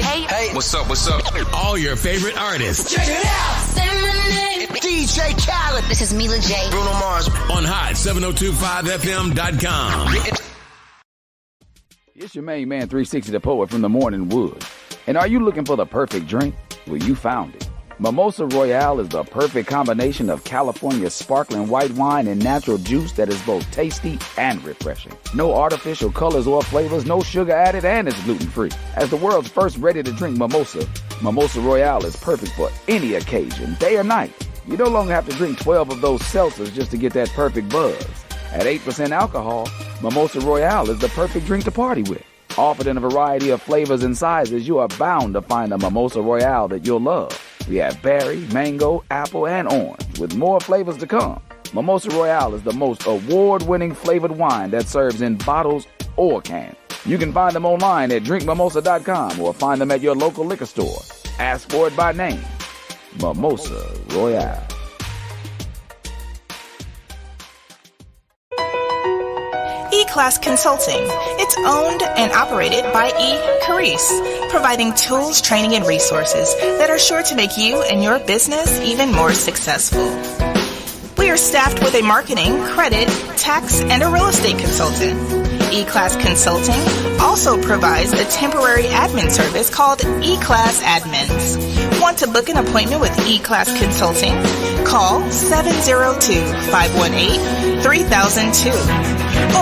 Hey, what's up? All your favorite artists. Check it out. Say my name. DJ Khaled. This is Mila J. Bruno Mars. On hot7025fm.com. It's your main man, 360 the Poet from the Morning Wood. And are you looking for the perfect drink? Well, you found it. Mimosa Royale is the perfect combination of California sparkling white wine and natural juice that is both tasty and refreshing. No artificial colors or flavors, no sugar added, and it's gluten-free. As the world's first ready-to-drink mimosa, Mimosa Royale is perfect for any occasion, day or night. You no longer have to drink 12 of those seltzers just to get that perfect buzz. At 8% alcohol, Mimosa Royale is the perfect drink to party with. Offered in a variety of flavors and sizes, you are bound to find a Mimosa Royale that you'll love. We have berry, mango, apple, and orange, with more flavors to come. Mimosa Royale is the most award-winning flavored wine that serves in bottles or cans. You can find them online at drinkmimosa.com or find them at your local liquor store. Ask for it by name. Mimosa Royale. E-Class Consulting. It's owned and operated by Kristie, providing tools, training, and resources that are sure to make you and your business even more successful. We are staffed with a marketing, credit, tax, and a real estate consultant. E-Class Consulting also provides a temporary admin service called E-Class Admins. Want to book an appointment with E-Class Consulting? Call 702-518-3002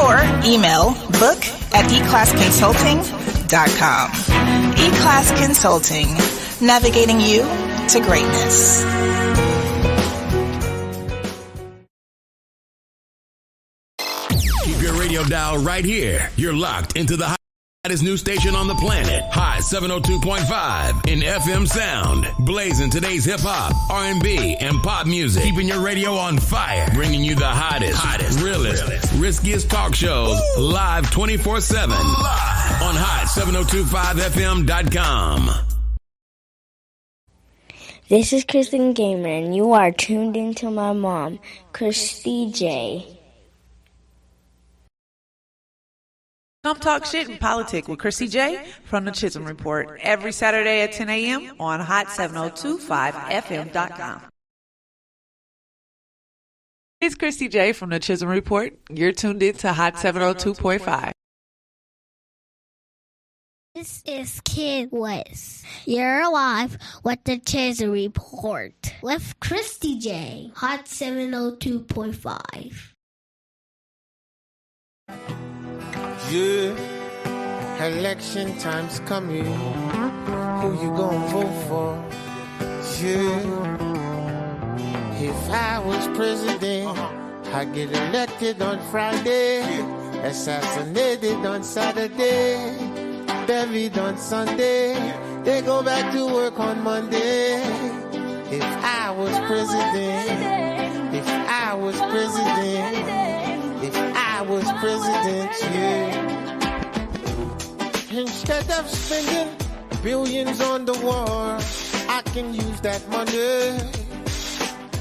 or email book@eclassconsulting.com. E-Class Consulting, navigating you to greatness. Keep your radio dial right here. You're locked into the hottest new station on the planet. Hot 702.5 in FM sound. Blazing today's hip-hop, R&B, and pop music. Keeping your radio on fire. Bringing you the hottest, realest, riskiest talk shows live 24/7 on hot7025fm.com. This is Kristen Gamer, and you are tuned into my mom, Kristie J. Come talk shit and politics with Kristie J from the Chisholm Report every Saturday at 10 a.m. on hot7025fm.com. It's Kristie J from the Chisholm Report. You're tuned in to Hot 702.5. This is Kid West. You're live with the Chisholm Report with Kristie J. Hot 702.5. Yeah, election time's coming. Who you gonna vote for? Yeah, if I was president, I'd get elected on Friday, assassinated on Saturday, buried on Sunday. They go back to work on Monday. If I was president, if I was president. If I was president, yeah. Instead of spending billions on the war, I can use that money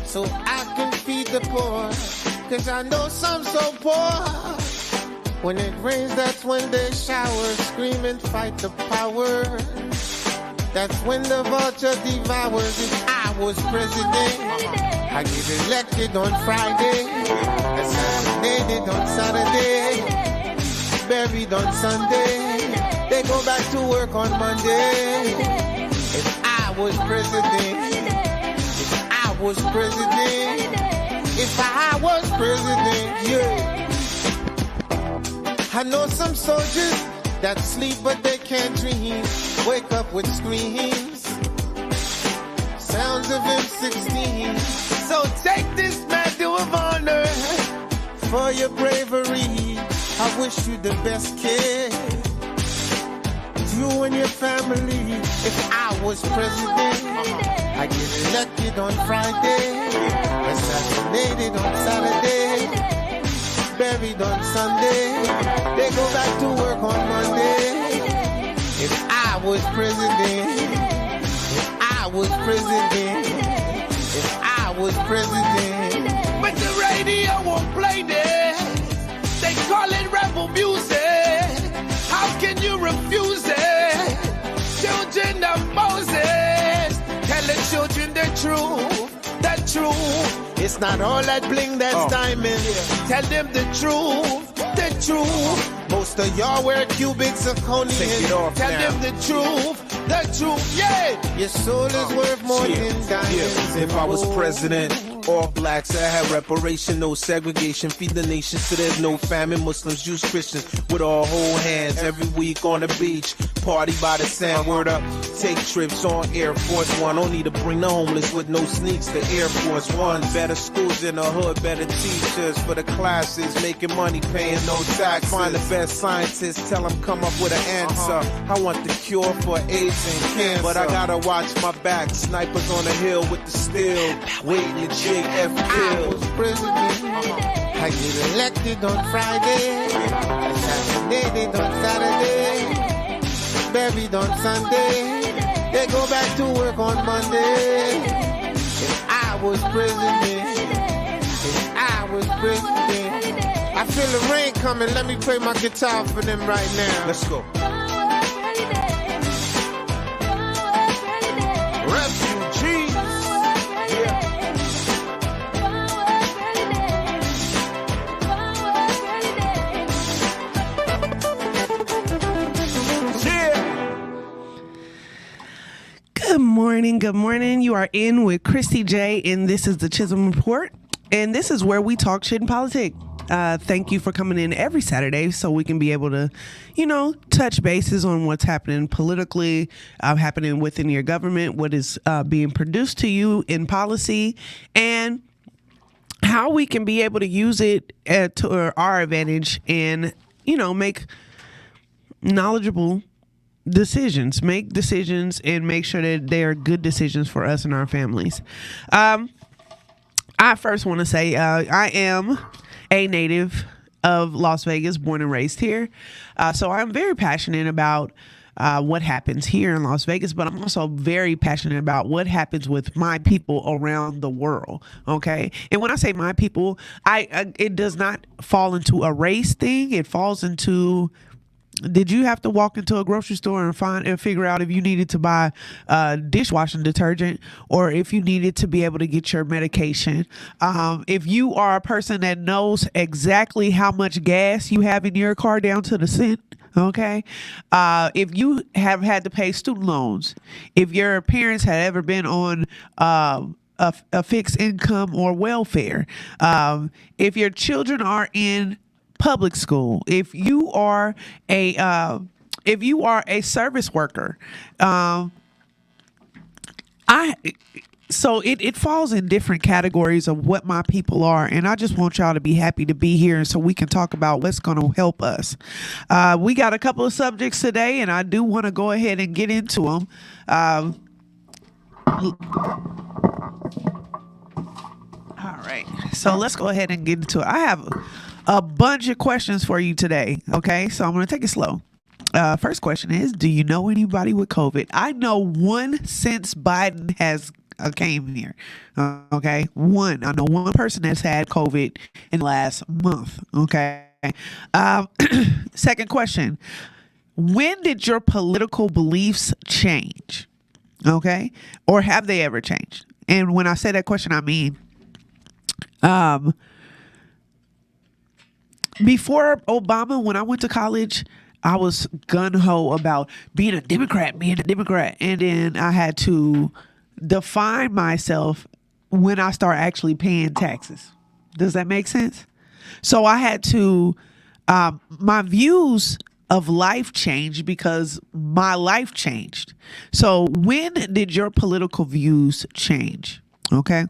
so I can feed the poor. Cause I know some so poor. When it rains, that's when they shower, scream and fight the power. That's when the vulture devours. If I was president, I get elected on Friday, assassinated on Saturday, buried on Sunday. They go back to work on Monday. If I was president, if I was president, if I was president, yeah. I know some soldiers that sleep but they can't dream, wake up with screams, sounds of M16. So take this medal of honor for your bravery. I wish you the best, kid. You and your family. If I was president, I get elected on Friday, assassinated on Saturday, buried on Sunday. They go back to work on Monday. If I was president, if I was president, if I was president. But the radio won't play this. They call it rebel music. How can you refuse it? Children children the truth, the truth. It's not all that bling that's diamond. Tell them the truth, the truth. Most of y'all wear cubic zirconian. Tell them the truth, yeah. Your soul is worth more than diamonds. If I was president, all blacks, I had reparation, no segregation, feed the nation so there's no famine. Muslims, Jews, Christians, with all hold hands every week on the beach, party by the sand. Word up, take trips on Air Force One. Don't need to bring the homeless with no sneaks to Air Force One. Better schools in the hood, better teachers for the classes, making money, paying no tax. Find the best scientists, tell them come up with an answer. I want the cure for AIDS and cancer, but I gotta watch my back. Snipers on the hill with the steel, waiting to JF I was president. I get elected on Friday, assassinated on Saturday, buried on Sunday. They go back to work on Monday. If I was president, I feel the rain coming. Let me play my guitar for them right now. Let's go. Refugees. Good morning. Good morning. You are in with Kristie J, and this is the Chisholm Report. And this is where we talk shit and politics. Thank you for coming in every Saturday so we can be able to, touch bases on what's happening politically, happening within your government, what is being produced to you in policy, and how we can be able to use it to our advantage and, make knowledgeable decisions, and make sure that they are good decisions for us and our families. I first want to say I am a native of Las Vegas, born and raised here. So I'm very passionate about what happens here in Las Vegas, but I'm also very passionate about what happens with my people around the world. Okay. And when I say my people, it does not fall into a race thing. It falls into, did you have to walk into a grocery store and figure out if you needed to buy dishwashing detergent or if you needed to be able to get your medication? If you are a person that knows exactly how much gas you have in your car down to the cent, okay? If you have had to pay student loans, if your parents had ever been on a fixed income or welfare, if your children are in public school, if you are a service worker, so it falls in different categories of what my people are, and I just want y'all to be happy to be here so we can talk about what's going to help us. We got a couple of subjects today, and I do want to go ahead and get into them. All right, so let's go ahead and get into it. I have a bunch of questions for you today. Okay, so I'm going to take it slow. First question is, do you know anybody with COVID? I know one since Biden has came here. Okay, one. I know one person that's had COVID in the last month. Okay. Second question, when did your political beliefs change? Okay, or have they ever changed? And when I say that question, I mean, before Obama, when I went to college, I was gung-ho about being a Democrat. And then I had to define myself when I start actually paying taxes. Does that make sense? So I had to, my views of life changed because my life changed. So when did your political views change? Okay.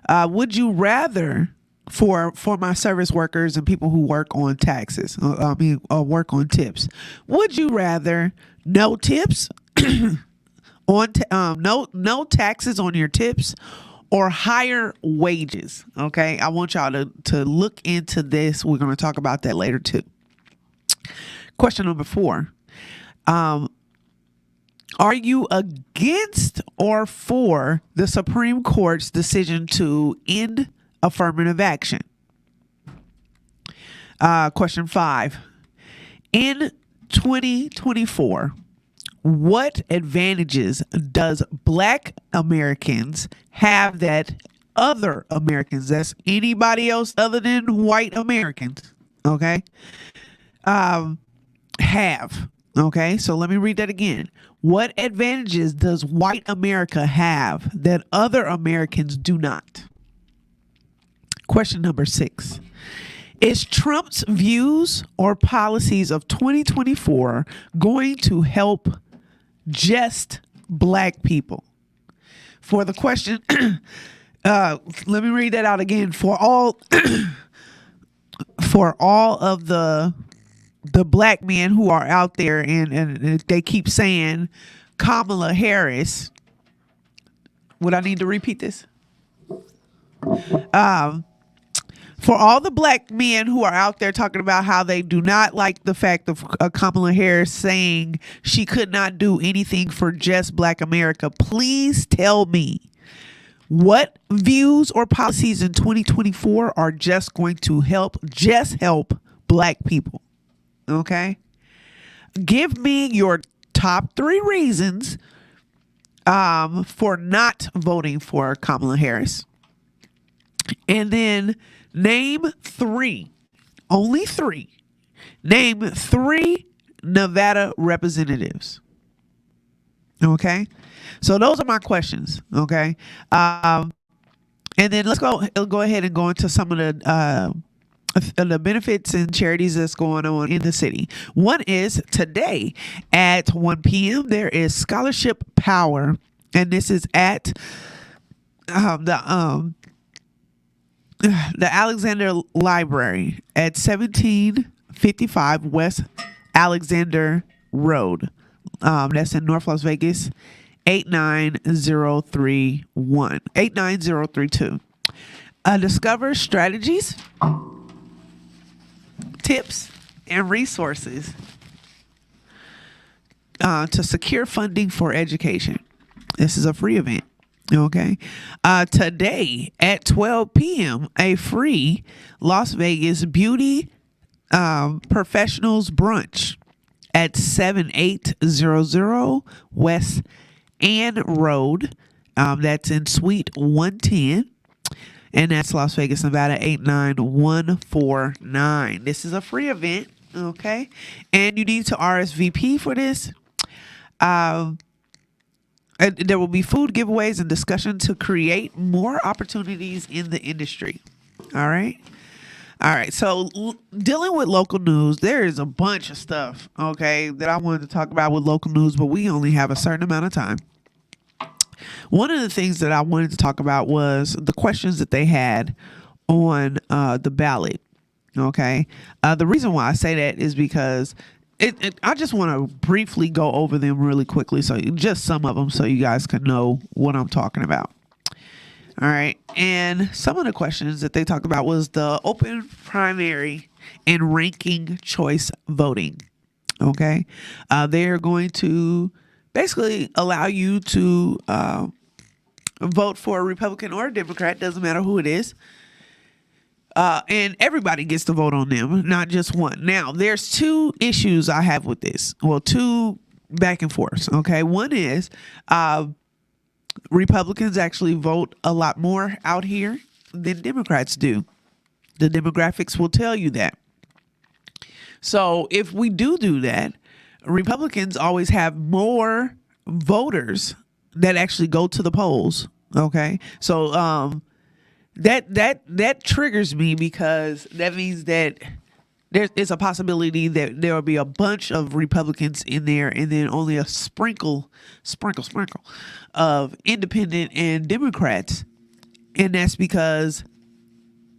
Would you rather, for my service workers and people who work on taxes, work on tips, would you rather no tips on no taxes on your tips or higher wages? Okay, I want y'all to look into this. We're going to talk about that later too. Question number 4. Are you against or for the Supreme Court's decision to end affirmative action? Question 5. In 2024, What advantages does Black Americans have that other Americans, that's anybody else other than white Americans, okay, have? Okay, so let me read that again. What advantages does white America have that other Americans do not? Question number 6. Is Trump's views or policies of 2024 going to help just Black people? For the question, let me read that out again. For all of the Black men who are out there and they keep saying Kamala Harris. Would I need to repeat this? For all the Black men who are out there talking about how they do not like the fact of Kamala Harris saying she could not do anything for just Black America, please tell me what views or policies in 2024 are just going to help Black people. Okay? Give me your top 3 reasons for not voting for Kamala Harris. And then name 3, only 3. Name 3 Nevada representatives. Okay? So those are my questions. Okay? And then let's go ahead and go into some of the benefits and charities that's going on in the city. One is today at 1 p.m. there is Scholarship Power, and this is at the Alexander Library at 1755 West Alexander Road. That's in North Las Vegas, 89032. Discover strategies, tips, and resources to secure funding for education. This is a free event. Okay. Today at 12 p.m., a free Las Vegas beauty professionals brunch at 7800 West Ann Road. That's in Suite 110. And that's Las Vegas, Nevada, 89149. This is a free event. Okay. And you need to RSVP for this. And there will be food giveaways and discussion to create more opportunities in the industry. All right. So dealing with local news, there is a bunch of stuff, okay, that I wanted to talk about with local news, but we only have a certain amount of time. One of the things that I wanted to talk about was the questions that they had on the ballot. Okay. The reason why I say that is because I just want to briefly go over them really quickly. So just some of them so you guys can know what I'm talking about. All right. And some of the questions that they talked about was the open primary and ranking choice voting. Okay. They're going to basically allow you to vote for a Republican or a Democrat. Doesn't matter who it is. And everybody gets to vote on them, not just one. Now, there's 2 issues I have with this. Well, 2 back and forth. Okay. One is Republicans actually vote a lot more out here than Democrats do. The demographics will tell you that. So if we do that, Republicans always have more voters that actually go to the polls. Okay. So, that triggers me because that means that there's a possibility that there will be a bunch of Republicans in there and then only a sprinkle of independent and Democrats. And that's because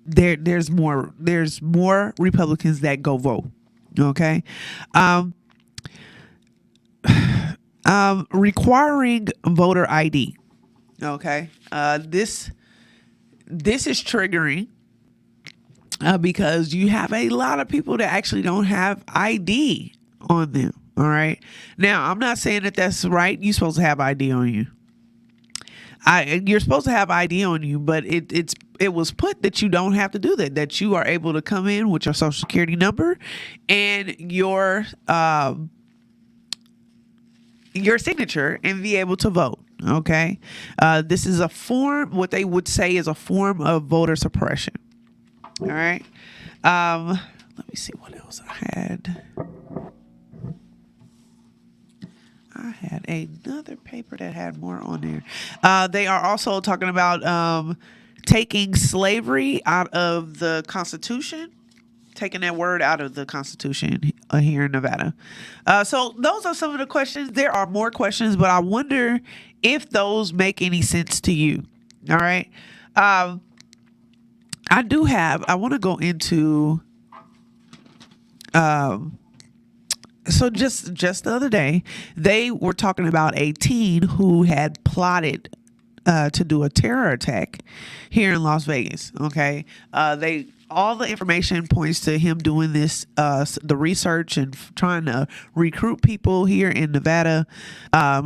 there's more Republicans that go vote. Okay. Requiring voter ID. Okay. This is triggering because you have a lot of people that actually don't have ID on them. All right. Now, I'm not saying that that's right. You're supposed to have ID on you. You're supposed to have ID on you, but it was put that you don't have to do that. That you are able to come in with your social security number and your your signature and be able to vote. Okay. This is a form, what they would say is a form of voter suppression. All right. Let me see what else I had. I had another paper that had more on there. They are also talking about taking slavery out of the Constitution. Taking that word out of the Constitution here in Nevada. So those are some of the questions. There are more questions, but I wonder if those make any sense to you. All right. I want to go into, so just the other day, they were talking about a teen who had plotted to do a terror attack here in Las Vegas. Okay. All the information points to him doing this, the research and trying to recruit people here in Nevada.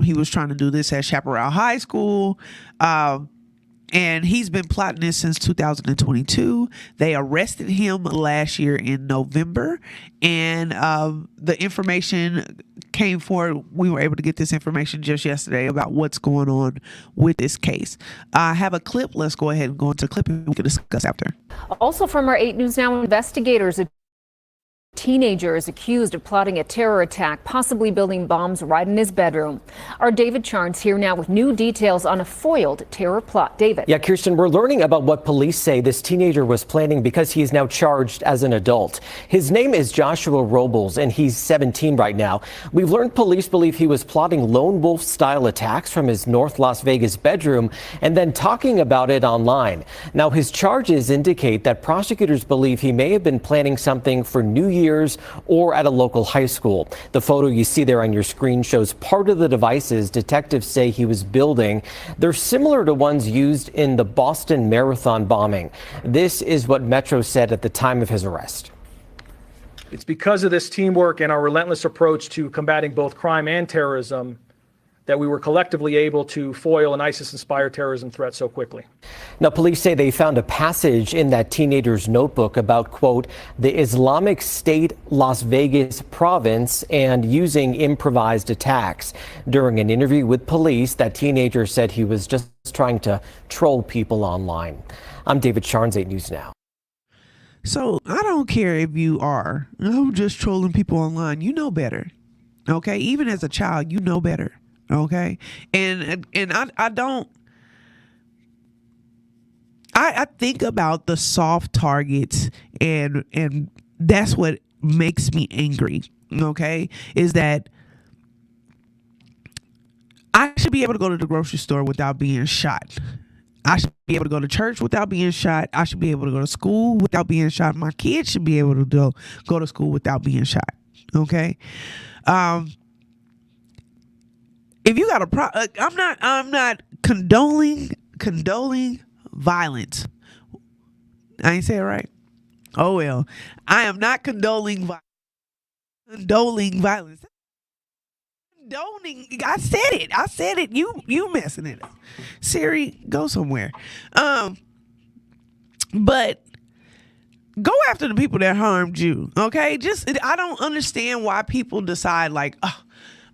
He was trying to do this at Chaparral High School. And he's been plotting this since 2022. They arrested him last year in November. And the information came forward. We were able to get this information just yesterday about what's going on with this case. I have a clip. Let's go ahead and go into the clip and we can discuss after. Also from our 8 News Now investigators, a teenager is accused of plotting a terror attack, possibly building bombs right in his bedroom. Our David Charnes here now with new details on a foiled terror plot. David. Yeah, Kirsten, we're learning about what police say this teenager was planning because he is now charged as an adult. His name is Joshua Robles, and he's 17 right now. We've learned police believe he was plotting lone wolf style attacks from his North Las Vegas bedroom and then talking about it online. Now, his charges indicate that prosecutors believe he may have been planning something for New Year's or at a local high school. The photo you see there on your screen shows part of the devices detectives say he was building. They're similar to ones used in the Boston Marathon bombing. This is what Metro said at the time of his arrest. It's because of this teamwork and our relentless approach to combating both crime and terrorism that we were collectively able to foil an ISIS-inspired terrorism threat so quickly. Now, police say they found a passage in that teenager's notebook about, quote, the Islamic State Las Vegas province and using improvised attacks. During an interview with police, that teenager said he was just trying to troll people online. I'm David Charnes, 8 News Now. So I don't care if you are, I'm just trolling people online. You know better. Okay. Even as a child, you know better. Okay. And I don't, I think about the soft targets and that's what makes me angry. Okay. Is that I should be able to go to the grocery store without being shot. I should be able to go to church without being shot. I should be able to go to school without being shot. My kids should be able to go to school without being shot. Okay. If you got a I'm not condoning violence. I ain't say it right. Oh well. I am not condoning violence. Condoning. I said it. You messing it up. Siri, go somewhere. But go after the people that harmed you. Okay? I don't understand why people decide like, oh,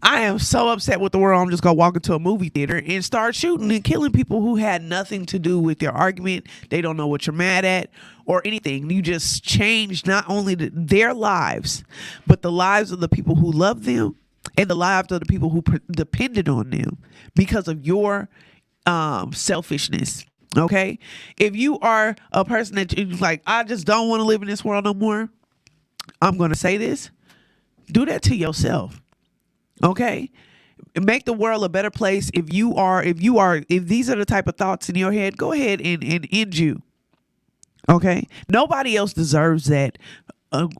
I am so upset with the world. I'm just going to walk into a movie theater and start shooting and killing people who had nothing to do with your argument. They don't know what you're mad at or anything. You just changed not only their lives, but the lives of the people who love them and the lives of the people who depended on them because of your selfishness. Okay? If you are a person that is like, I just don't want to live in this world no more, I'm going to say this. Do that to yourself. Okay, make the world a better place. If these are the type of thoughts in your head, go ahead and end you. Okay, nobody else deserves that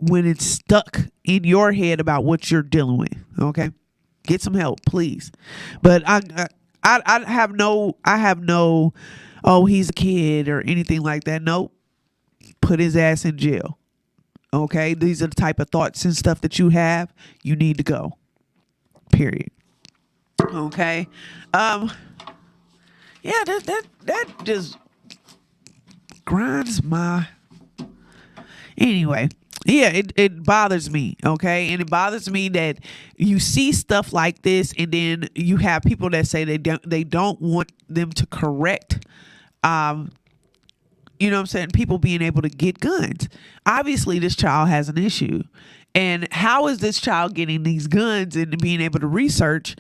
when it's stuck in your head about what you're dealing with. Okay, get some help, please. But I have no. Oh, he's a kid or anything like that. Nope. Put his ass in jail. Okay, these are the type of thoughts and stuff that you have. You need to go. Period. Okay. Yeah, that just grinds my. Anyway, Yeah, it bothers me, okay? And it bothers me that you see stuff like this, and then you have people that say they don't want them to correct, you know what I'm saying, people being able to get guns. Obviously, this child has an issue. And how is this child getting these guns and being able to research,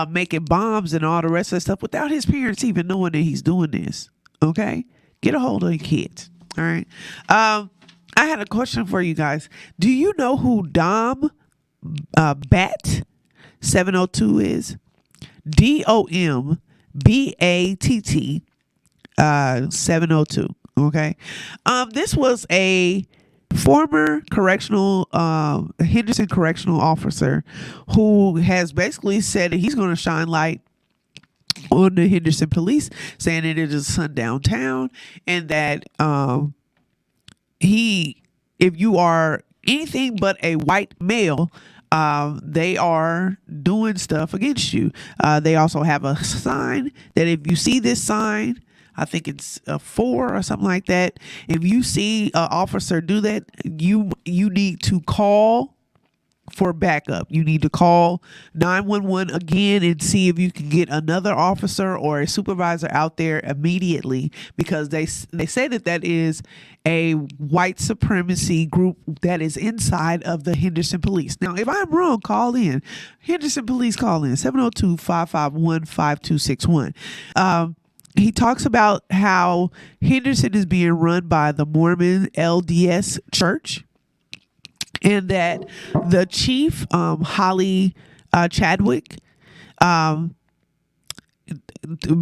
making bombs and all the rest of that stuff without his parents even knowing that he's doing this? Okay? Get a hold of your kids. All right? I had a question for you guys. Do you know who Dom Bat 702 is? DOMBATT 702. Okay. This was a former Henderson correctional officer who has basically said that he's going to shine light on the Henderson police, saying that it is a sundown town, and that if you are anything but a white male, they are doing stuff against you. They also have a sign that if you see this sign, I think it's a 4 or something like that. If you see an officer do that, you need to call for backup. You need to call 911 again and see if you can get another officer or a supervisor out there immediately, because they say that is a white supremacy group that is inside of the Henderson police. Now, if I'm wrong, call in. Henderson police, call in 702-551-5261. He talks about how Henderson is being run by the Mormon LDS Church, and that the chief, Holly Chadwick,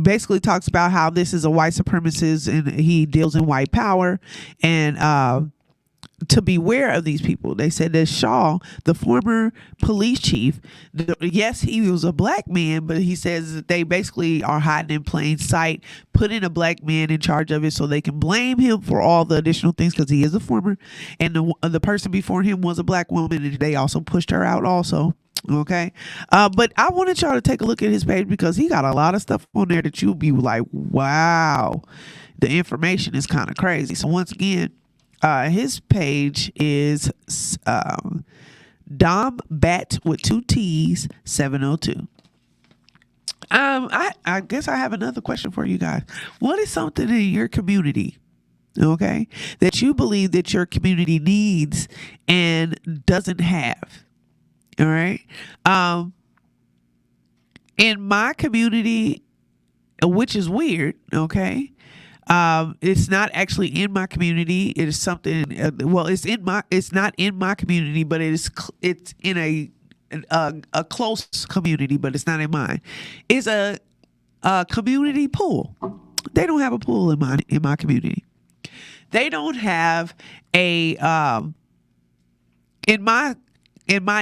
basically talks about how this is a white supremacist and he deals in white power, and to beware of these people. They said that Shaw, the former police chief, yes, he was a black man, but he says that they basically are hiding in plain sight, putting a black man in charge of it so they can blame him for all the additional things, because he is a former, and the person before him was a black woman, and they also pushed her out also. Okay. But I wanted y'all to take a look at his page, because he got a lot of stuff on there that you'll be like, wow, the information is kind of crazy. So once again, his page is Dom Bat with 2 T's 702. I guess I have another question for you guys. What is something in your community, okay, that you believe that your community needs and doesn't have? All right. In my community, which is weird, okay, it's not actually in my community. It is something. It's not in my community, but it's in a close community, but it's not in mine. It's a community pool. They don't have a pool in my community. They don't have a in my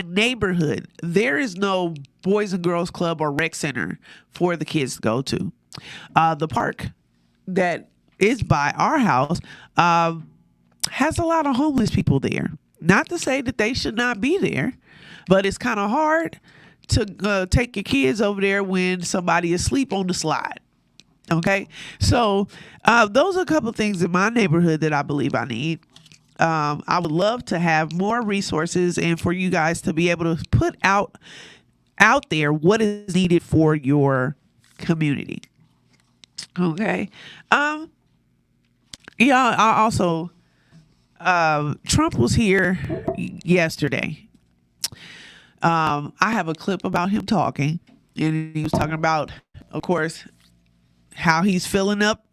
neighborhood. There is no Boys and Girls Club or rec center for the kids to go to. The park that is by our house has a lot of homeless people there. Not to say that they should not be there, but it's kind of hard to take your kids over there when somebody is asleep on the slide. Okay, so those are a couple of things in my neighborhood that I believe I need. I would love to have more resources and for you guys to be able to put out there what is needed for your community. Okay. Yeah, I also Trump was here yesterday. I have a clip about him talking, and he was talking about, of course, how he's filling up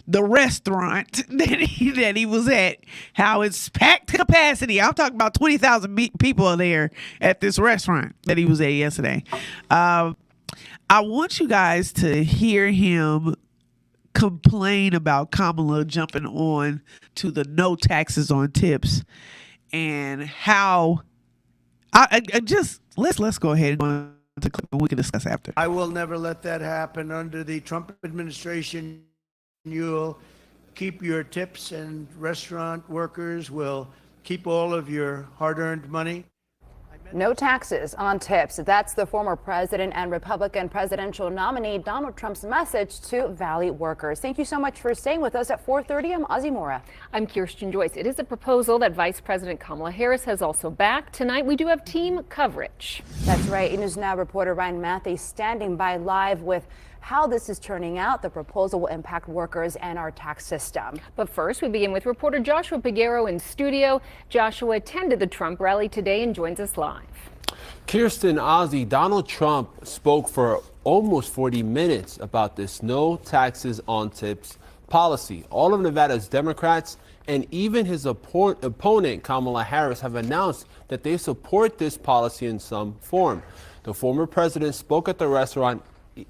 the restaurant that he was at, how it's packed to capacity. I'm talking about 20,000 people are there at this restaurant that he was at yesterday. I want you guys to hear him complain about Kamala jumping on to the no taxes on tips, and how I just let's go ahead and go on to clip and we can discuss after. I will never let that happen. Under the Trump administration, you'll keep your tips, and restaurant workers will keep all of your hard-earned money. No taxes on tips. That's the former president and Republican presidential nominee Donald Trump's message to Valley workers. Thank you so much for staying with us at 4:30. I'm Ozzie Mora. I'm Kirsten Joyce. It is a proposal that Vice President Kamala Harris has also backed. Tonight, we do have team coverage. That's right. News Now reporter Ryan Matthews standing by live with how this is turning out. The proposal will impact workers and our tax system. But first, we begin with reporter Joshua Piguero in studio. Joshua attended the Trump rally today and joins us live. Kirsten, Ozzie, Donald Trump spoke for almost 40 minutes about this no taxes on tips policy. All of Nevada's Democrats and even his opponent, Kamala Harris, have announced that they support this policy in some form. The former president spoke at the restaurant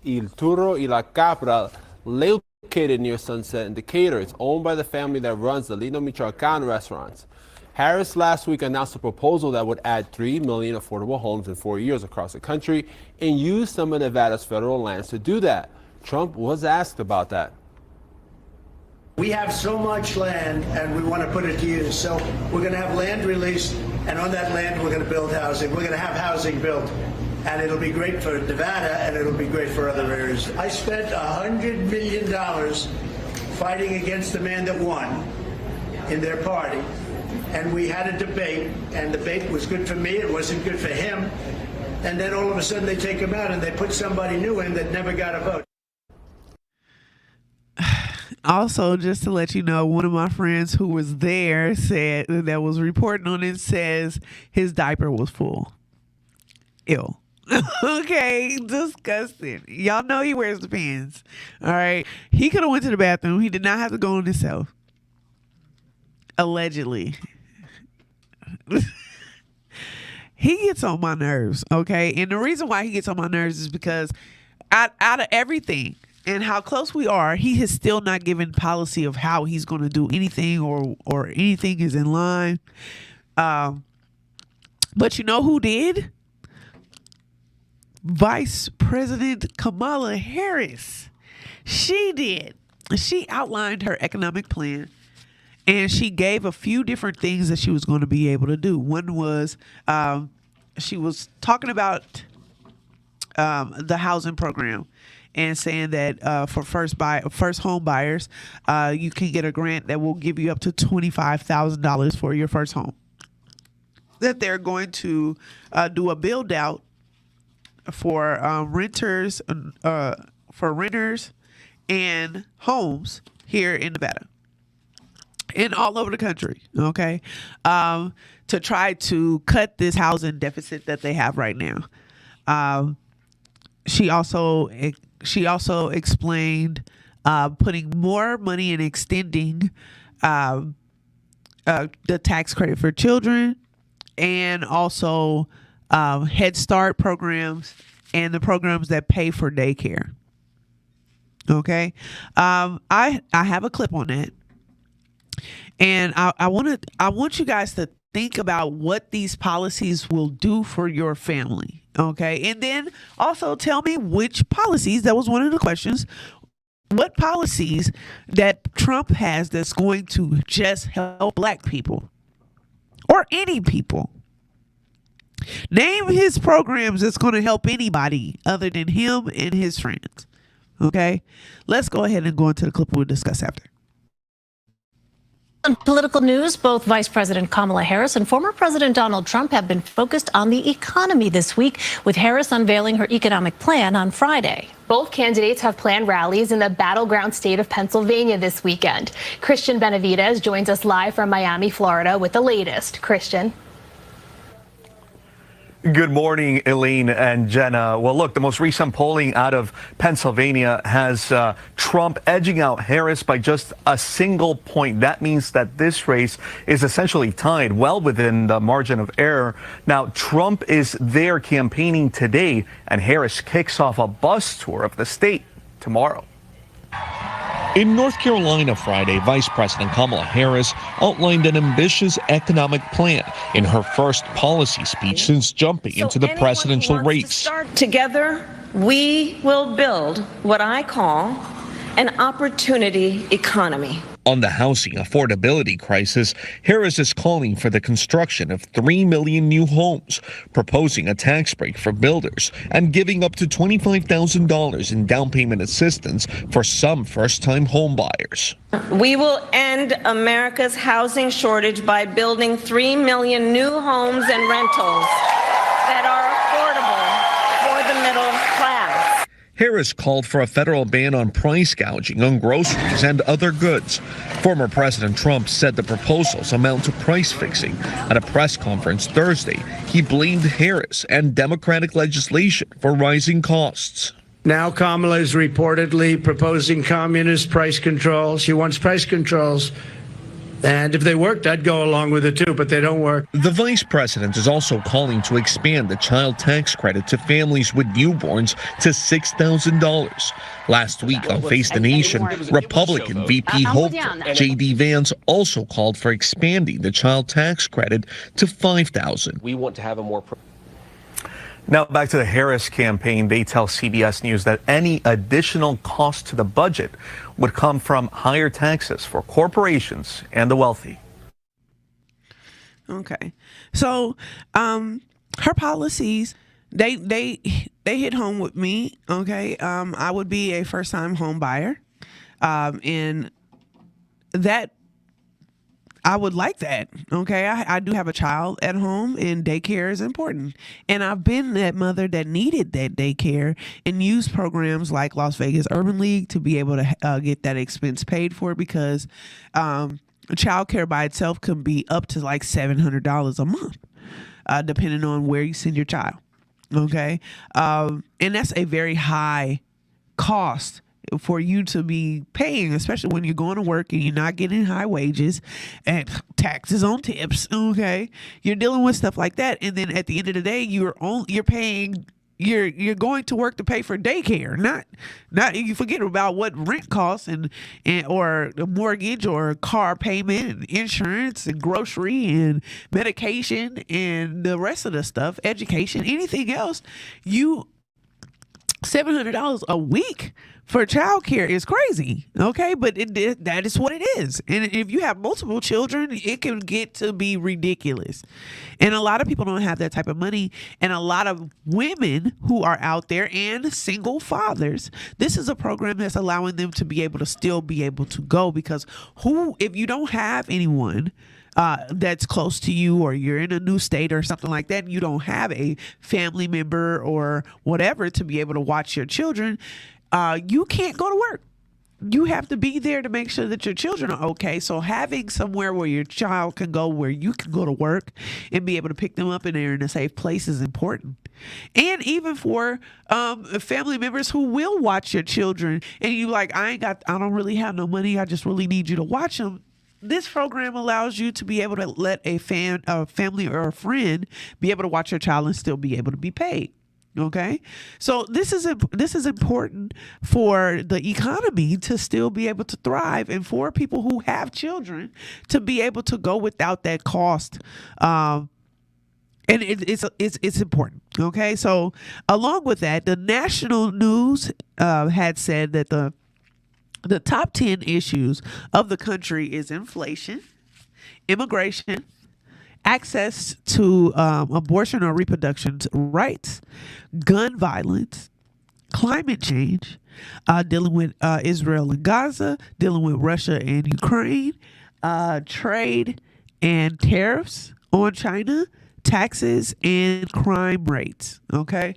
Il Turro y la Capra, located near Sunset in Decatur. It's owned by the family that runs the Lindo Michoacan restaurants. Harris last week announced a proposal that would add 3 million affordable homes in 4 years across the country and use some of Nevada's federal lands to do that. Trump was asked about that. We have so much land and we want to put it to use. So we're going to have land released, and on that land we're going to build housing. We're going to have housing built. And it'll be great for Nevada, and it'll be great for other areas. I spent $100 million fighting against the man that won in their party. And we had a debate, and the debate was good for me, it wasn't good for him. And then all of a sudden they take him out and they put somebody new in that never got a vote. Also, just to let you know, one of my friends who was there said, that was reporting on it, says his diaper was full. Ew. Okay, disgusting. Y'all know he wears the pants. All right. He could have went to the bathroom. He did not have to go on himself. Allegedly. He gets on my nerves, okay? And the reason why he gets on my nerves is because out of everything and how close we are, he has still not given policy of how he's going to do anything or anything is in line. But you know who did? Vice President Kamala Harris. She did. She outlined her economic plan, and she gave a few different things that she was going to be able to do. One was she was talking about the housing program and saying that for first home buyers, you can get a grant that will give you up to $25,000 for your first home. That they're going to do a build out for renters and homes here in Nevada and all over the country, okay, to try to cut this housing deficit that they have right now. She also explained putting more money in extending the tax credit for children, and also Head Start programs and the programs that pay for daycare. Okay. I have a clip on that. And I want you guys to think about what these policies will do for your family. Okay. And then also tell me which policies, that was one of the questions, what policies that Trump has that's going to just help black people or any people. Name his programs that's going to help anybody other than him and his friends. Okay? Let's go ahead and go into the clip we'll discuss after. In political news, both Vice President Kamala Harris and former President Donald Trump have been focused on the economy this week, with Harris unveiling her economic plan on Friday. Both candidates have planned rallies in the battleground state of Pennsylvania this weekend. Christian Benavidez joins us live from Miami, Florida with the latest. Christian. Good morning, Elaine and Jenna. Well, look, the most recent polling out of Pennsylvania has Trump edging out Harris by just a single point. That means that this race is essentially tied, well within the margin of error. Now, Trump is there campaigning today, and Harris kicks off a bus tour of the state tomorrow. In North Carolina Friday, Vice President Kamala Harris outlined an ambitious economic plan in her first policy speech since jumping into the presidential race. Together, we will build what I call an opportunity economy. On the housing affordability crisis, Harris is calling for the construction of 3 million new homes, proposing a tax break for builders, and giving up to $25,000 in down payment assistance for some first-time home buyers. We will end America's housing shortage by building 3 million new homes and rentals that are affordable for the middle class. Harris called for a federal ban on price gouging on groceries and other goods. Former President Trump said the proposals amount to price fixing. At a press conference Thursday, he blamed Harris and Democratic legislation for rising costs. Now Kamala is reportedly proposing communist price controls. She wants price controls. And if they worked, I'd go along with it too, but they don't work. The vice president is also calling to expand the child tax credit to families with newborns to $6,000. Last week on Face the Nation, Republican VP hopeful J.D. Vance also called for expanding the child tax credit to $5,000. We want to have a more... Now back to the Harris campaign. They tell CBS News that any additional cost to the budget would come from higher taxes for corporations and the wealthy. Okay. So her policies, they hit home with me. Okay. I would be a first-time home buyer. And that I would like that. Okay. I do have a child at home and daycare is important. And I've been that mother that needed that daycare and used programs like Las Vegas Urban League to be able to get that expense paid for because child care by itself can be up to like $700 a month, depending on where you send your child. Okay. And that's a very high cost for you to be paying, especially when you're going to work and you're not getting high wages and taxes on tips. Okay, you're dealing with stuff like that, and then at the end of the day, you're paying. You're going to work to pay for daycare, not you forget about what rent costs and or a mortgage or car payment and insurance and grocery and medication and the rest of the stuff, education, anything else. $700 a week for childcare is crazy, okay? But that is what it is. And if you have multiple children, it can get to be ridiculous. And a lot of people don't have that type of money. And a lot of women who are out there and single fathers, this is a program that's allowing them to be able to still be able to go because if you don't have anyone that's close to you or you're in a new state or something like that, you don't have a family member or whatever to be able to watch your children, you can't go to work. You have to be there to make sure that your children are okay. So having somewhere where your child can go, where you can go to work and be able to pick them up and they're in a safe place is important. And even for family members who will watch your children and you like, I don't really have no money. I just really need you to watch them. This program allows you to be able to let a family or a friend be able to watch your child and still be able to be paid. Okay, so this is important for the economy to still be able to thrive, and for people who have children to be able to go without that cost. And it's important. Okay, so along with that, the national news had said that the top 10 issues of the country is inflation, immigration, access to abortion or reproduction rights, gun violence, climate change, dealing with Israel and Gaza, dealing with Russia and Ukraine, trade and tariffs on China, taxes, and crime rates. Okay,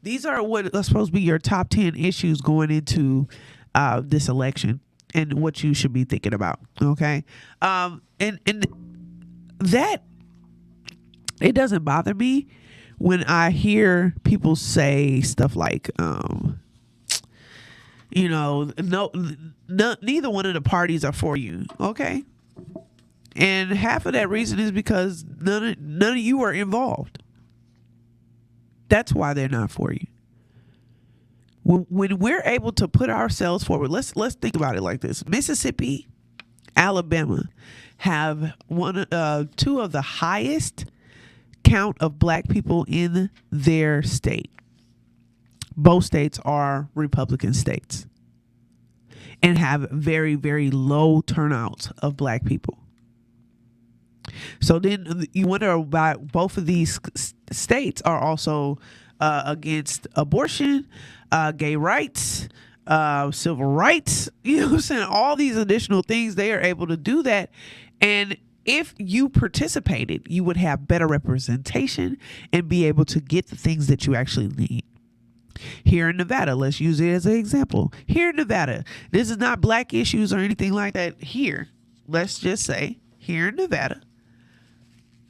these are what are supposed to be your top 10 issues going into this election and what you should be thinking about. Okay, and that. It doesn't bother me when I hear people say stuff like, neither one of the parties are for you. Okay. And half of that reason is because none of you are involved. That's why they're not for you. When we're able to put ourselves forward, let's think about it like this. Mississippi, Alabama have two of the highest count of black people in their state. Both states are Republican states. and have very, very low turnouts of black people. So then you wonder about both of these states are also against abortion, gay rights, civil rights, you know what I'm saying? All these additional things, they are able to do that. And if you participated, you would have better representation and be able to get the things that you actually need. Here in Nevada, let's use it as an example. Here in Nevada, this is not black issues or anything like that here. Let's just say here in Nevada,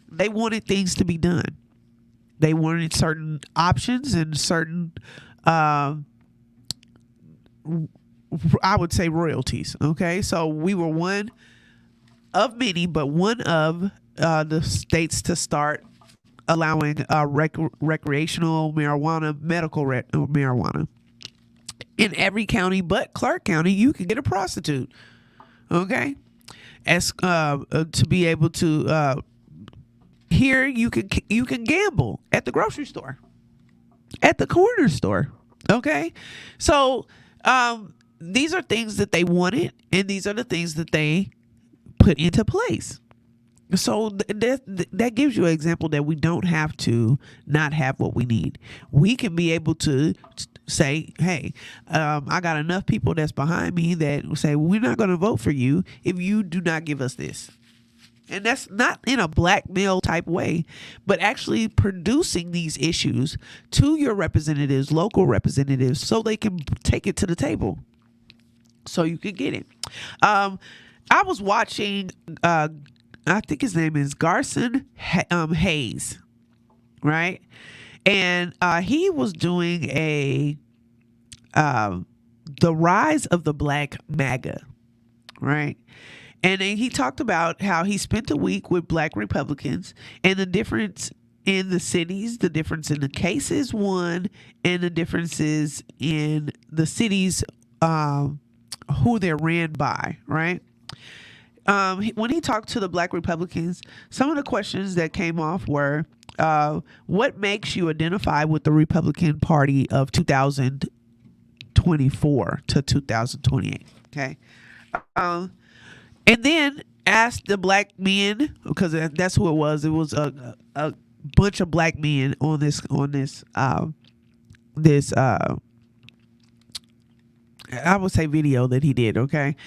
they wanted things to be done. They wanted certain options and certain, I would say, royalties. Okay, so we were one of many, but one of the states to start allowing recreational marijuana, medical marijuana. In every county but Clark County, you can get a prostitute. Okay, as to be able to. Here you can gamble at the grocery store, at the corner store. Okay, so these are things that they wanted, and these are the things that they put into place. So that gives you an example that we don't have to not have what we need. We can be able to say, hey, I got enough people that's behind me that say, we're not going to vote for you if you do not give us this. And that's not in a blackmail type way, but actually producing these issues to your representatives, local representatives, so they can take it to the table so you can get it. I was watching, I think his name is Garson Hayes, right? And he was doing the rise of the black MAGA, right? And then he talked about how he spent a week with black Republicans and the difference in the cities, the difference in the cases won, and the differences in the cities who they're ran by, right? When he talked to the black Republicans, some of the questions that came off were, what makes you identify with the Republican Party of 2024 to 2028? Okay. And then asked the black men, because that's who it was. It was a bunch of black men on this I would say video that he did. Okay.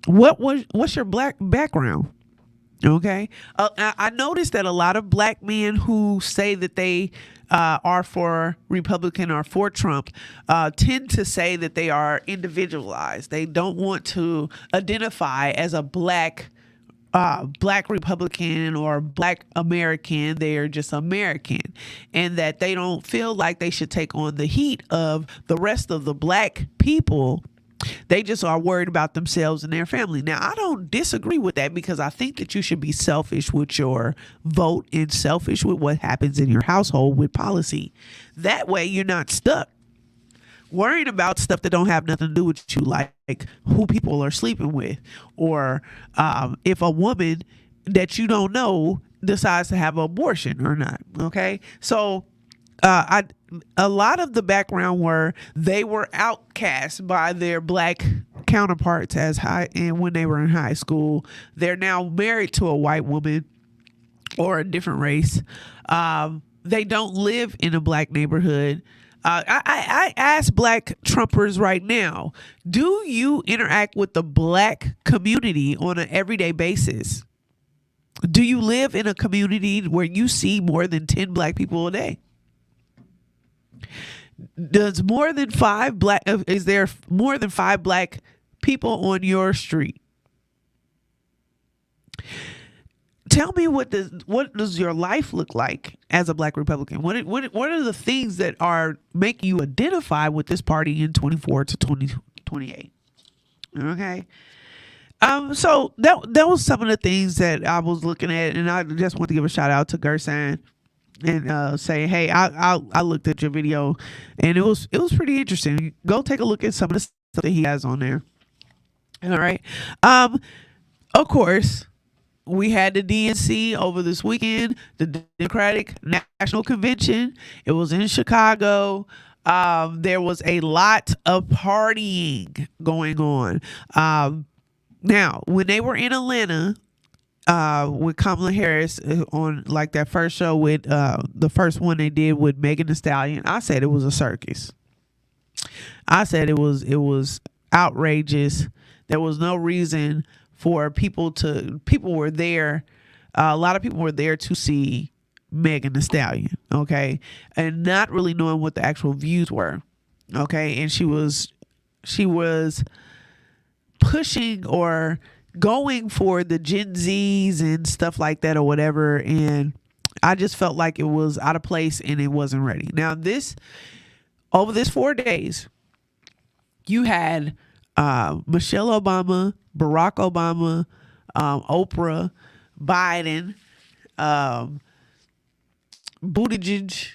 What's your black background? Okay. I noticed that a lot of black men who say that they are for Republican or for Trump tend to say that they are individualized. They don't want to identify as a black Republican or black American. They are just American, and that they don't feel like they should take on the heat of the rest of the black people. They just are worried about themselves and their family. Now, I don't disagree with that, because I think that you should be selfish with your vote and selfish with what happens in your household with policy. That way you're not stuck worrying about stuff that don't have nothing to do with you, like who people are sleeping with, or if a woman that you don't know decides to have an abortion or not. Okay. So a lot of the background they were outcast by their black counterparts and when they were in high school. They're now married to a white woman or a different race. They don't live in a black neighborhood. I ask black Trumpers right now, do you interact with the black community on an everyday basis? Do you live in a community where you see more than 10 black people a day? Is there more than 5 black people on your street? Tell me, what does your life look like as a black Republican? What are the things that are making you identify with this party in 24 to 2028? Okay. So that was some of the things that I was looking at, and I just want to give a shout out to Gerson and say, hey, I looked at your video, and it was pretty interesting. Go take a look at some of the stuff that he has on there. All right. Of course, we had the DNC over this weekend, the Democratic National Convention. It was in Chicago. There was a lot of partying going on. Now, when they were in Atlanta, with Kamala Harris on like that first show with the first one they did with Megan Thee Stallion, I said it was a circus. I said it was outrageous. There was no reason for people were there. A lot of people were there to see Megan Thee Stallion, okay, and not really knowing what the actual views were, okay, and she was pushing or going for the Gen Zs and stuff like that or whatever, and I just felt like it was out of place and it wasn't ready. Now over this 4 days, you had Michelle Obama, Barack Obama, Oprah, Biden, Buttigieg.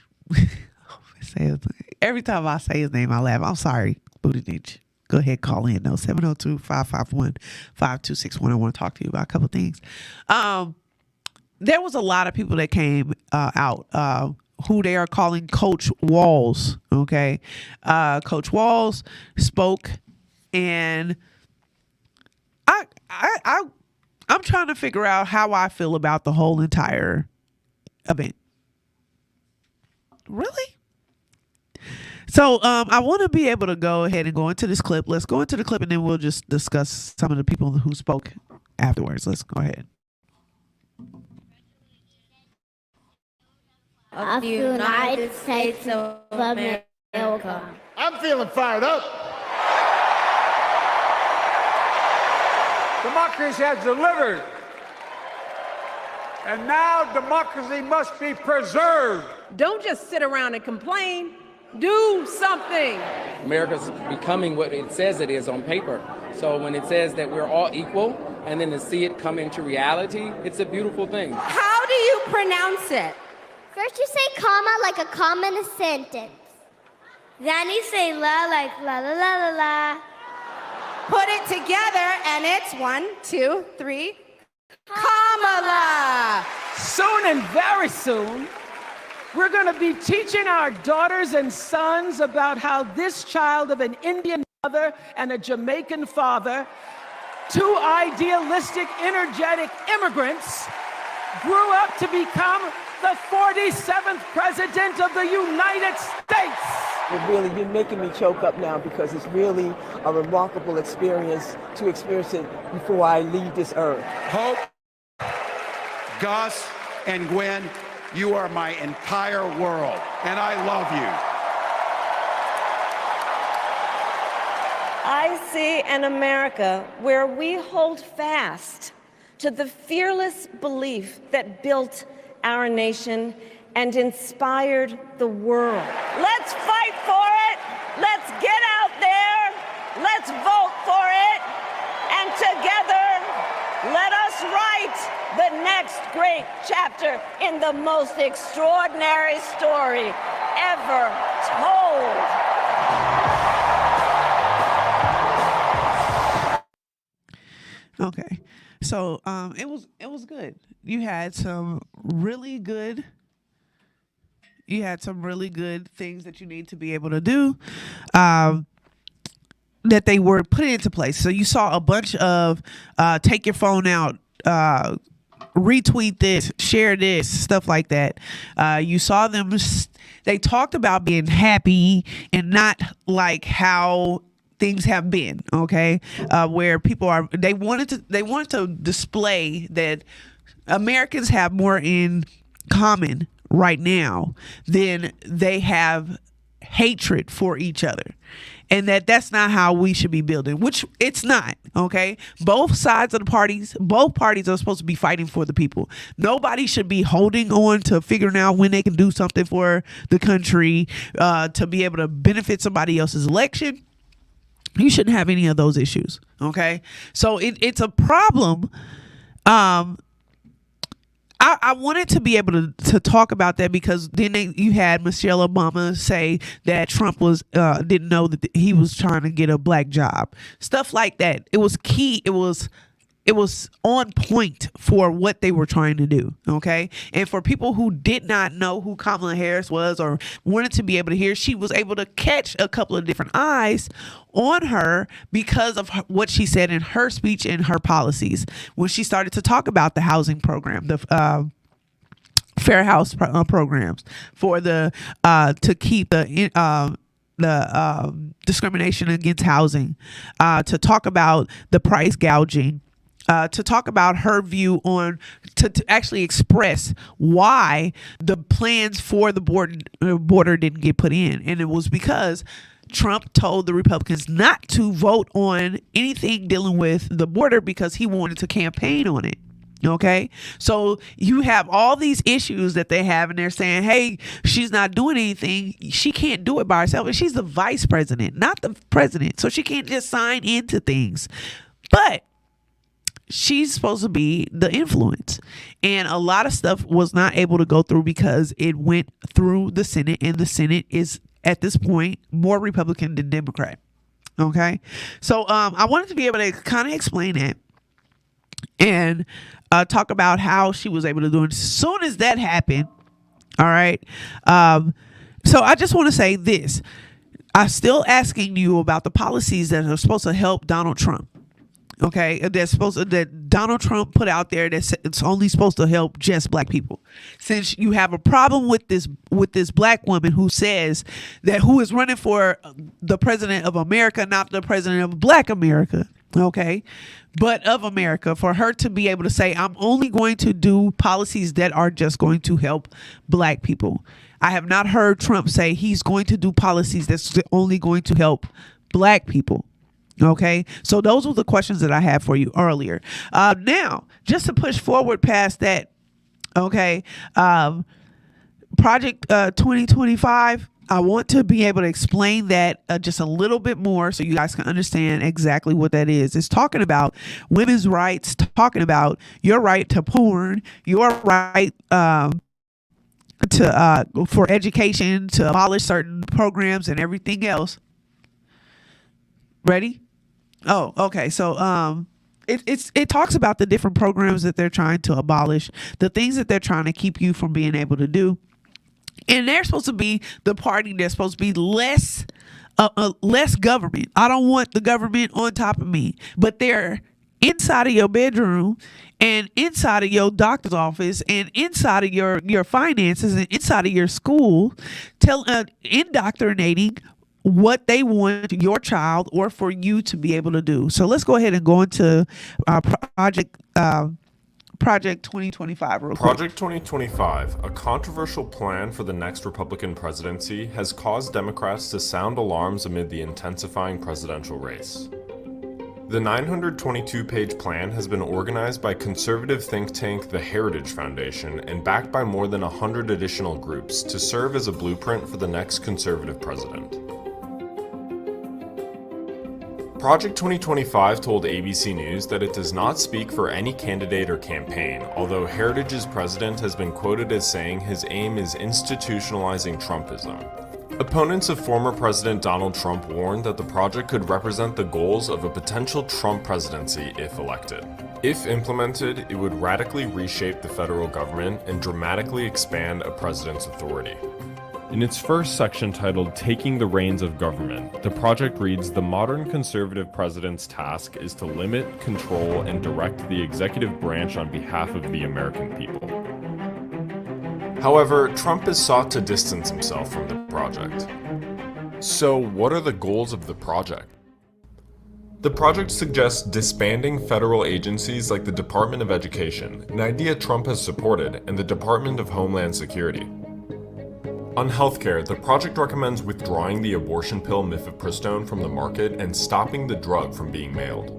Every time I say his name, I laugh. I'm sorry, Buttigieg. Go ahead, call in though. 702-551-5261. I want to talk to you about a couple things. There was a lot of people that came out who they are calling Coach Walls. Okay. Coach Walls spoke, and I'm trying to figure out how I feel about the whole entire event. Really? So I want to be able to go ahead and go into this clip. Let's go into the clip, and then we'll just discuss some of the people who spoke afterwards. Let's go ahead. Of the United States of America. I'm feeling fired up. Democracy has delivered. And now democracy must be preserved. Don't just sit around and complain. Do something. America's becoming what it says it is on paper. So when it says that we're all equal, and then to see it come into reality, it's a beautiful thing. How do you pronounce it? First you say comma like a comma in a sentence. Then you say la like la la la la la. Put it together and it's 1, 2, 3. Kamala! Soon and very soon, we're going to be teaching our daughters and sons about how this child of an Indian mother and a Jamaican father, two idealistic, energetic immigrants, grew up to become the 47th president of the United States. You're making me choke up now because it's really a remarkable experience to experience it before I leave this earth. Hope, Gus, and Gwen, you are my entire world, and I love you. I see an America where we hold fast to the fearless belief that built our nation and inspired the world. Let's fight for it. Let's get out there. Let's vote for it. And together, let us write the next great chapter in the most extraordinary story ever told. Okay. So it was good. You had some really good things that you need to be able to do that they were putting into place. So you saw a bunch of take your phone out, retweet this, share this, stuff like that. You saw them, they talked about being happy and not like how things have been, okay, where people are, they wanted to display that Americans have more in common right now than they have hatred for each other, and that's not how we should be building, which it's not, okay? Both sides of the parties, both parties are supposed to be fighting for the people. Nobody should be holding on to figuring out when they can do something for the country to be able to benefit somebody else's election. You shouldn't have any of those issues, okay? So it's a problem. I wanted to be able to talk about that because then you had Michelle Obama say that Trump was didn't know that he was trying to get a black job, stuff like that. It was key. It was it was on point for what they were trying to do. Okay. And for people who did not know who Kamala Harris was or wanted to be able to hear, she was able to catch a couple of different eyes on her because of what she said in her speech and her policies when she started to talk about the housing program, the fair house programs for the to keep the discrimination against housing, to talk about the price gouging, to talk about her view on to actually express why the plans for the border didn't get put in. And it was because Trump told the Republicans not to vote on anything dealing with the border because he wanted to campaign on it. Okay, so you have all these issues that they have, and they're saying, hey, she's not doing anything. She can't do it by herself. And she's the vice president, not the president. So she can't just sign into things. But she's supposed to be the influence. And a lot of stuff was not able to go through because it went through the Senate, and the Senate is at this point more Republican than Democrat. Okay, so I wanted to be able to kind of explain that and talk about how she was able to do it. As soon as that happened, all right. So I just want to say this. I'm still asking you about the policies that are supposed to help Donald Trump. Okay, that Donald Trump put out there that it's only supposed to help just black people. Since you have a problem with this black woman who says that who is running for the president of America, not the president of Black America, okay, but of America, for her to be able to say, I'm only going to do policies that are just going to help black people. I have not heard Trump say he's going to do policies that's only going to help black people. Okay, so those were the questions that I had for you earlier. Now, just to push forward past that, okay, Project 2025, I want to be able to explain that just a little bit more so you guys can understand exactly what that is. It's talking about women's rights, talking about your right to porn, your right to for education, to abolish certain programs and everything else. Ready? Oh, okay. So it talks about the different programs that they're trying to abolish, the things that they're trying to keep you from being able to do. And they're supposed to be the party that's supposed to be less government. I don't want the government on top of me, but they're inside of your bedroom and inside of your doctor's office and inside of your finances and inside of your school, indoctrinating what they want your child or for you to be able to do. So let's go ahead and go into Project 2025 real quick. Project 2025, a controversial plan for the next Republican presidency, has caused Democrats to sound alarms amid the intensifying presidential race. The 922-page plan has been organized by conservative think tank the Heritage Foundation and backed by more than 100 additional groups to serve as a blueprint for the next conservative president. Project 2025 told ABC News that it does not speak for any candidate or campaign, although Heritage's president has been quoted as saying his aim is institutionalizing Trumpism. Opponents of former President Donald Trump warned that the project could represent the goals of a potential Trump presidency if elected. If implemented, it would radically reshape the federal government and dramatically expand a president's authority. In its first section titled Taking the Reins of Government, the project reads, the modern conservative president's task is to limit, control, and direct the executive branch on behalf of the American people. However, Trump has sought to distance himself from the project. So, what are the goals of the project? The project suggests disbanding federal agencies like the Department of Education, an idea Trump has supported, and the Department of Homeland Security. On healthcare, the project recommends withdrawing the abortion pill mifepristone from the market and stopping the drug from being mailed.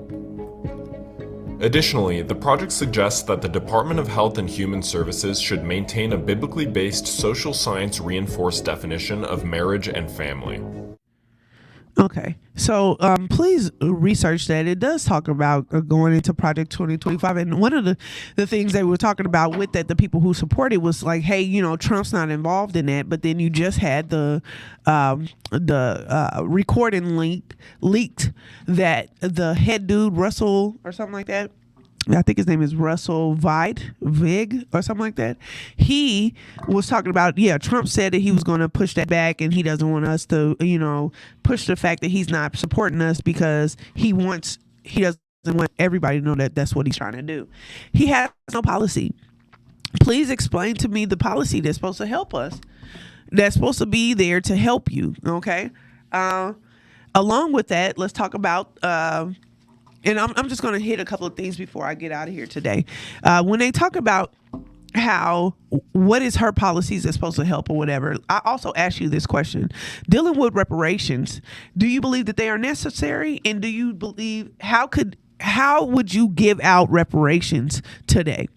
Additionally, the project suggests that the Department of Health and Human Services should maintain a biblically based social science reinforced definition of marriage and family. Okay, so please research that. It does talk about going into Project 2025, and one of the things they were talking about with that, the people who support it was like, hey, you know, Trump's not involved in that, but then you just had the recording leaked that the head dude, Russell or something like that, I think his name is Russell Vig or something like that. He was talking about, Trump said that he was going to push that back, and he doesn't want us to, push the fact that he's not supporting us because he doesn't want everybody to know that that's what he's trying to do. He has no policy. Please explain to me the policy that's supposed to help us, that's supposed to be there to help you. Okay. Along with that, let's talk about, and I'm just going to hit a couple of things before I get out of here today. When they talk about what is her policies that's supposed to help or whatever, I also ask you this question. Dealing with reparations, do you believe that they are necessary? And do you believe, how would you give out reparations today?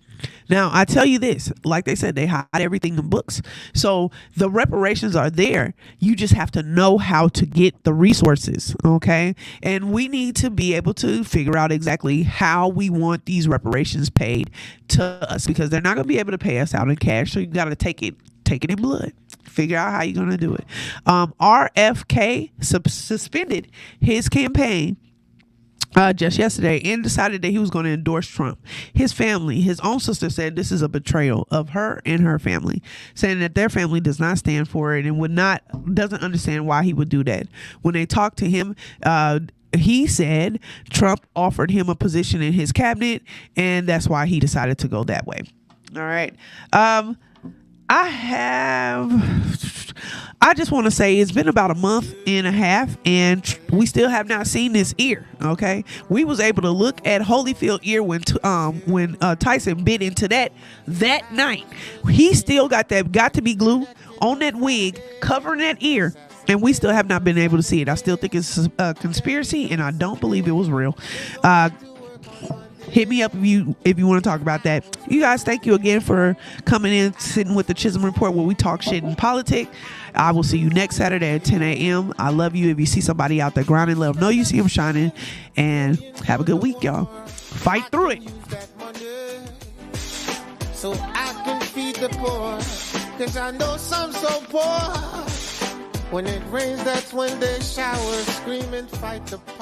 Now, I tell you this, like they said, they hide everything in books. So the reparations are there. You just have to know how to get the resources, okay? And we need to be able to figure out exactly how we want these reparations paid to us, because they're not going to be able to pay us out in cash. So you got to take it in blood. Figure out how you're going to do it. RFK suspended his campaign just yesterday and decided that he was going to endorse Trump. His family, his own sister, said this is a betrayal of her and her family, saying that their family does not stand for it and doesn't understand why he would do that. When they talked to him, he said Trump offered him a position in his cabinet, and that's why he decided to go that way. All right. I just want to say it's been about a month and a half, and we still have not seen this ear. Okay, we was able to look at Holyfield ear when Tyson bit into that night. He still got to be glue on that wig covering that ear, and we still have not been able to see it. I still think it's a conspiracy, and I don't believe it was real. Hit me up if you want to talk about that. You guys, thank you again for coming in, sitting with the Chisholm Report, where we talk shit in politics. I will see you next Saturday at 10 a.m. I love you. If you see somebody out there grinding, let them know you see them shining. And have a good week, y'all. Fight through it. So I can feed the poor, 'cause I know some so poor. When it rains, that's when they shower, scream and fight the poor.